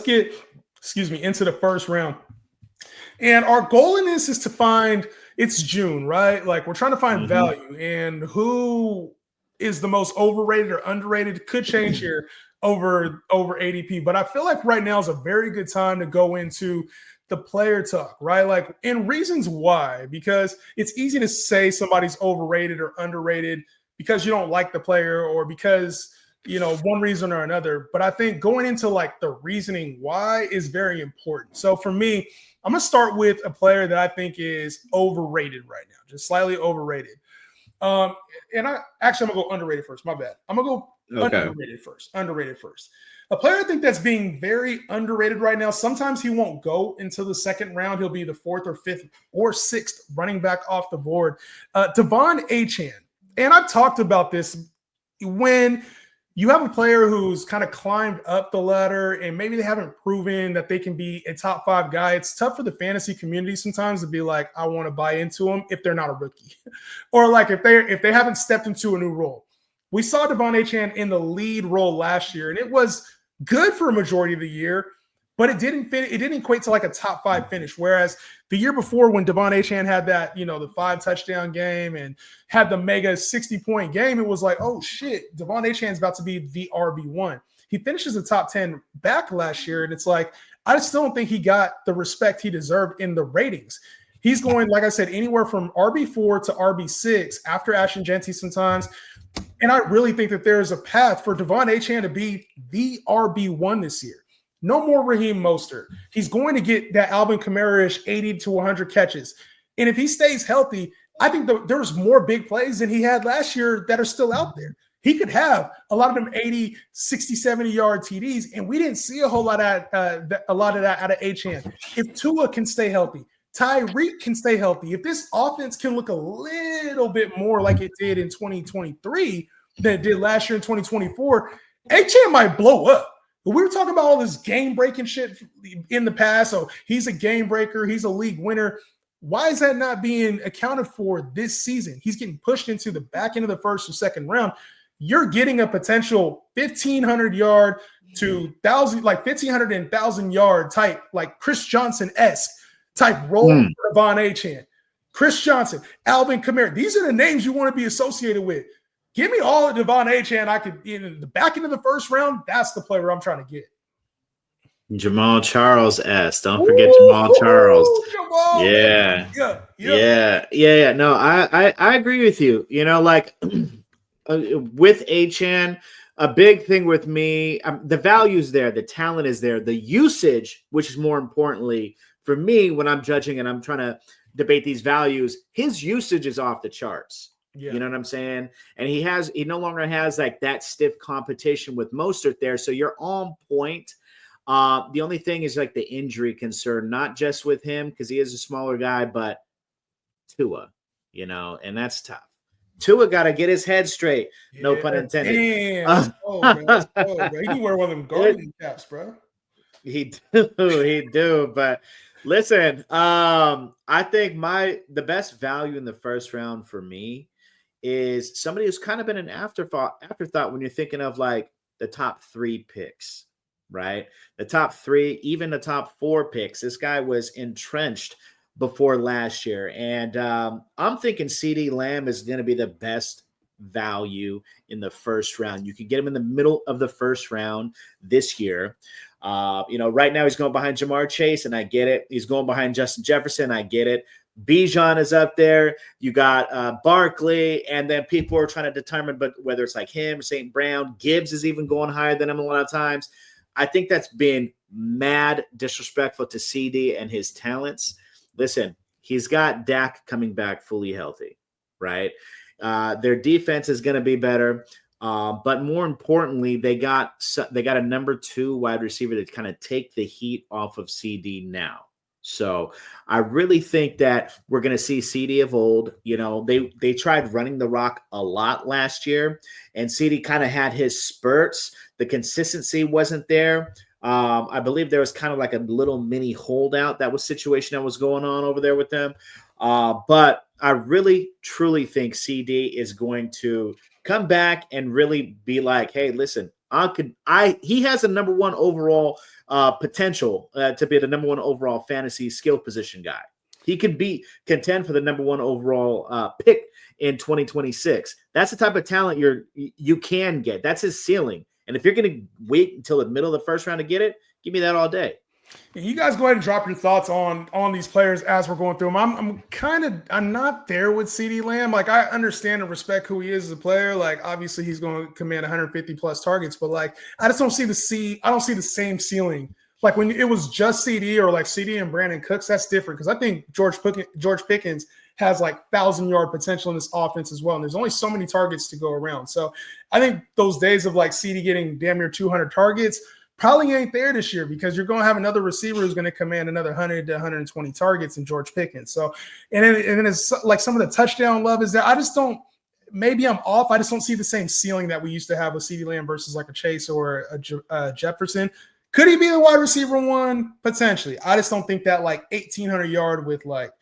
get, into the first round. And our goal in this is to find, it's June, right? Like we're trying to find value, and who is the most overrated or underrated could change here over ADP. But I feel like right now is a very good time to go into the player talk, right? Like, and reasons why, because it's easy to say somebody's overrated or underrated because you don't like the player or because one reason or another. But I think going into like the reasoning why is very important. So for me, I'm going to start with a player that I think is overrated right now, just slightly overrated. And I'm going to go underrated first. My bad. I'm going to go underrated first. Underrated first. A player I think that's being very underrated right now. Sometimes he won't go into the second round. He'll be the fourth or fifth or sixth running back off the board. Devon Achane. And I've talked about this when you have a player who's kind of climbed up the ladder and maybe they haven't proven that they can be a top 5 guy. It's tough for the fantasy community sometimes to be like, I want to buy into them if they're not a rookie or like if they haven't stepped into a new role. We saw Devon Achane in the lead role last year, and it was good for a majority of the year, but it didn't equate to like a top 5 finish. Whereas the year before, when Devon Achane had that, the 5 touchdown game and had the mega 60-point game, it was like, oh shit, Devon Achane's about to be the RB1. He finishes the top 10 back last year, and it's like, I still don't think he got the respect he deserved in the ratings. He's going, like I said, anywhere from RB4 to RB6 after Ashton Genty sometimes. And I really think that there is a path for Devon Achane to be the RB1 this year. No more Raheem Mostert. He's going to get that Alvin Kamara-ish 80 to 100 catches. And if he stays healthy, I think there's more big plays than he had last year that are still out there. He could have a lot of them 80, 60, 70-yard TDs, and we didn't see a whole lot of that out of Achane. If Tua can stay healthy, Tyreek can stay healthy, if this offense can look a little bit more like it did in 2023 than it did last year in 2024, Achane might blow up. But we were talking about all this game-breaking shit in the past. So he's a game breaker. He's a league winner. Why is that not being accounted for this season? He's getting pushed into the back end of the first or second round. You're getting a potential 1,500-yard to 1,500 and 1,000-yard type, like Chris Johnson-esque type role for Devon Achane. Chris Johnson, Alvin Kamara. These are the names you want to be associated with. Give me all of Devon Achane. I could in the back end of the first round. That's the player I'm trying to get. Jamal Charles S. Don't forget Jamal Charles. Jamal, yeah. No, I agree with you. Like with Achane, a big thing with me, the value's there, the talent is there, the usage, which is more importantly for me when I'm judging and I'm trying to debate these values, his usage is off the charts. Yeah. You know what I'm saying? And he no longer has like that stiff competition with Mostert there. So you're on point. The only thing is like the injury concern, not just with him because he is a smaller guy, but Tua, and that's tough. Tua got to get his head straight. Yeah, no pun intended. Damn. Bro. He can wear one of them gardening caps, bro. He do. But listen, I think the best value in the first round for me is somebody who's kind of been an afterthought when you're thinking of like the top 3 picks, right? The top 3, even the top 4 picks. This guy was entrenched before last year. And I'm thinking CeeDee Lamb is going to be the best value in the first round. You can get him in the middle of the first round this year. Right now he's going behind Jamar Chase, and I get it. He's going behind Justin Jefferson. I get it. Bijan is up there. You got Barkley, and then people are trying to determine, but whether it's like him, St. Brown, Gibbs is even going higher than him a lot of times. I think that's been mad disrespectful to CD and his talents. Listen, he's got Dak coming back fully healthy, right? Their defense is going to be better. But more importantly, they got a number 2 wide receiver to kind of take the heat off of CD now. So I really think that we're going to see CD of old. They tried running the rock a lot last year, and CD kind of had his spurts. The consistency wasn't there. I believe there was kind of like a little mini holdout situation that was going on over there with them. But I really, truly think CD is going to come back and really be like, hey, listen, He has a number one overall potential to be the number one overall fantasy skill position guy. He could contend for the number one overall pick in 2026. That's the type of talent you can get. That's his ceiling. And if you're going to wait until the middle of the first round to get it, give me that all day. You guys go ahead and drop your thoughts on these players as we're going through them. I'm not there with CeeDee Lamb. Like, I understand and respect who he is as a player. Like, obviously he's going to command 150 plus targets, but like, I just don't see the same ceiling. Like when it was just CD or like CD and Brandon Cooks, that's different. Cause I think George Pickens has like 1,000-yard potential in this offense as well. And there's only so many targets to go around. So I think those days of like CD getting damn near 200 targets probably ain't there this year, because you're going to have another receiver who's going to command another 100 to 120 targets in George Pickens. So, and then it's like some of the touchdown love is there. I just don't, maybe I'm off. I just don't see the same ceiling that we used to have with CeeDee Lamb versus like a Chase or a Jefferson. Could he be the wide receiver one? Potentially. I just don't think that like 1,800 yard with like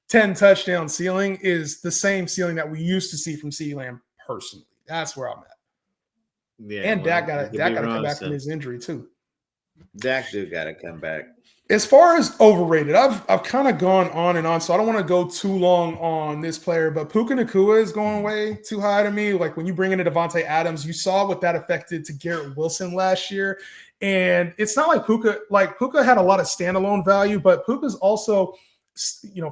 10 touchdown ceiling is the same ceiling that we used to see from CeeDee Lamb personally. That's where I'm at. Yeah, and Dak got to come back from his injury too. Dak do got to come back. As far as overrated, I've kind of gone on and on, so I don't want to go too long on this player, but Puka Nacua is going way too high to me. Like when you bring in a Devontae Adams, you saw what that affected to Garrett Wilson last year. And it's not like Puka had a lot of standalone value, but Puka's also,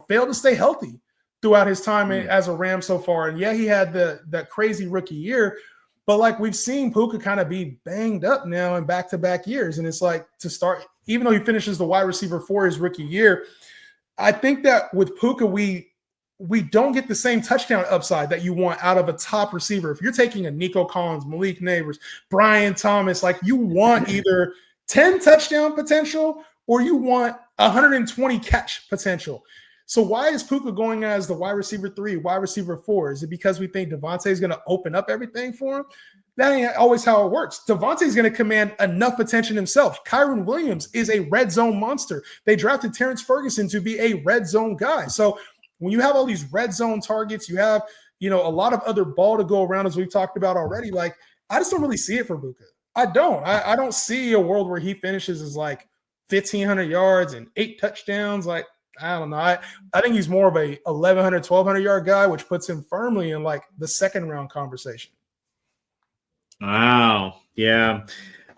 failed to stay healthy throughout his time as a Ram so far. And yeah, he had that crazy rookie year, but like we've seen Puka kind of be banged up now in back-to-back years. And it's like to start, even though he finishes the wide receiver for his rookie year, I think that with Puka, we don't get the same touchdown upside that you want out of a top receiver. If you're taking a Nico Collins, Malik Neighbors, Brian Thomas, like you want either 10 touchdown potential or you want 120 catch potential. So why is Puka going as the wide receiver 3, wide receiver 4? Is it because we think Devontae is going to open up everything for him? That ain't always how it works. Devontae is going to command enough attention himself. Kyron Williams is a red zone monster. They drafted Terrence Ferguson to be a red zone guy. So when you have all these red zone targets, you have, a lot of other ball to go around, as we've talked about already. Like, I just don't really see it for Puka. I don't. I don't see a world where he finishes as like 1,500 yards and 8 touchdowns. Like, I don't know. I think he's more of a 1,100, 1,200 yard guy, which puts him firmly in like the second round conversation. Wow. Yeah.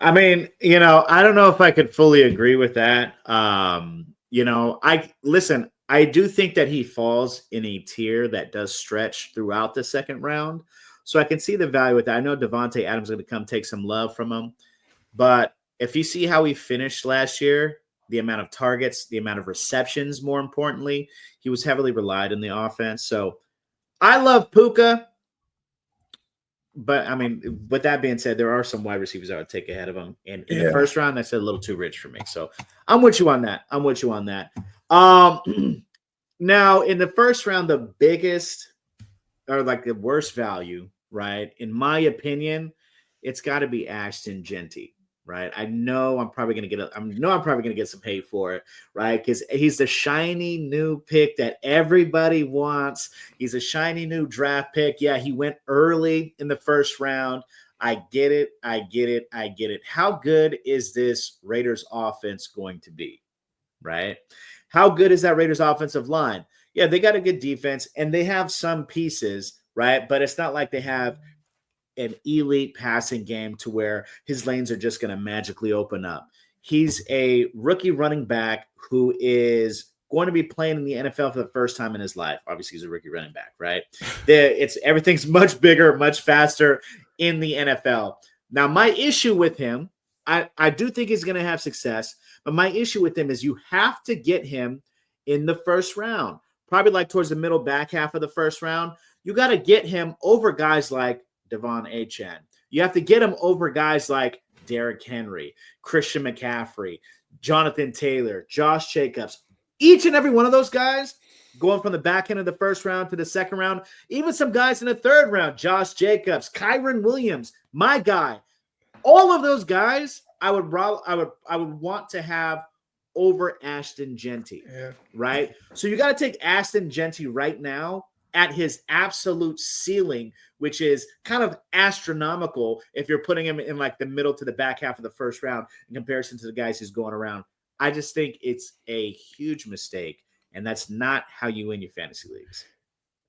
I mean, I don't know if I could fully agree with that. I do think that he falls in a tier that does stretch throughout the second round. So I can see the value with that. I know Devontae Adams is going to come take some love from him. But if you see how he finished last year, the amount of targets, the amount of receptions, more importantly, he was heavily relied on the offense. So I love Puka. But, I mean, with that being said, there are some wide receivers I would take ahead of him. And in the first round, that's a little too rich for me. So I'm with you on that. Now, in the first round, the biggest or like the worst value, right, in my opinion, it's got to be Ashton Genty. Right. I know I'm probably going to get some hate for it. Right. Because he's the shiny new pick that everybody wants. He's a shiny new draft pick. Yeah. He went early in the first round. I get it. How good is this Raiders offense going to be? Right. How good is that Raiders offensive line? Yeah. They got a good defense and they have some pieces. Right. But it's not like they have an elite passing game to where his lanes are just going to magically open up. He's a rookie running back who is going to be playing in the NFL for the first time in his life. Obviously, he's a rookie running back, right? Everything's much bigger, much faster in the NFL. Now, my issue with him, I do think he's going to have success, but my issue with him is you have to get him in the first round, probably like towards the middle back half of the first round. You got to get him over guys like Devon Achane. You have to get him over guys like Derrick Henry, Christian McCaffrey, Jonathan Taylor, Josh Jacobs. Each and every one of those guys going from the back end of the first round to the second round, even some guys in the third round, Josh Jacobs, Kyron Williams, my guy. All of those guys I would want to have over Ashton Genty, right? So you got to take Ashton Genty right now at his absolute ceiling, which is kind of astronomical if you're putting him in like the middle to the back half of the first round in comparison to the guys who's going around. I just think it's a huge mistake, and that's not how you win your fantasy leagues.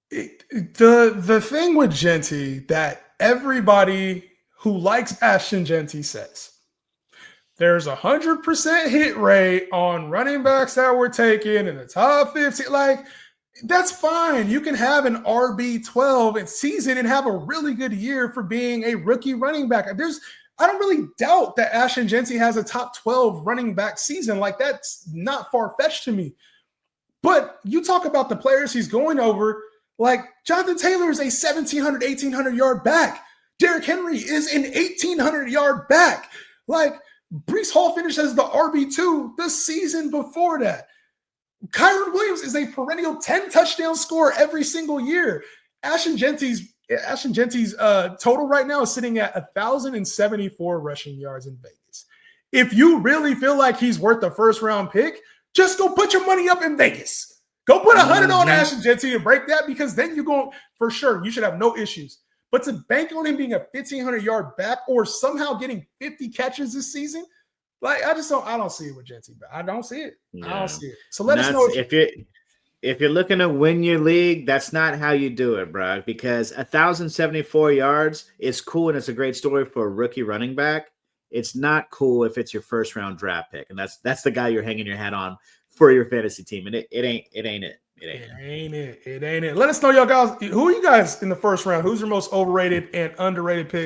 The thing with Genty that everybody who likes Ashton Genty says, there's 100% hit rate on running backs that were taken in the top 15. Like, that's fine. You can have an RB12 in season and have a really good year for being a rookie running back. I don't really doubt that Ashton Genty has a top 12 running back season. Like, that's not far-fetched to me. But you talk about the players he's going over, like Jonathan Taylor is a 1,700, 1,800 yard back. Derrick Henry is an 1,800 yard back. Like, Breece Hall finished as the RB2 the season before that. Kyron Williams is a perennial 10 touchdown scorer every single year. Ashton Genty's total right now is sitting at 1,074 rushing yards in Vegas. If you really feel like he's worth the first round pick, just go put your money up in Vegas. Go put 100 on Ashton Genty and break that, because then you're going, for sure, you should have no issues. But to bank on him being a 1,500 yard back or somehow getting 50 catches this season, like, I don't see it with Genty. I don't see it. Yeah. I don't see it. So let us know if you're looking to win your league, that's not how you do it, bro. Because 1,074 yards is cool and it's a great story for a rookie running back. It's not cool if it's your first round draft pick, and that's the guy you're hanging your hat on for your fantasy team, and it ain't it. It ain't it. Let us know, y'all guys. Who are you guys in the first round? Who's your most overrated and underrated pick?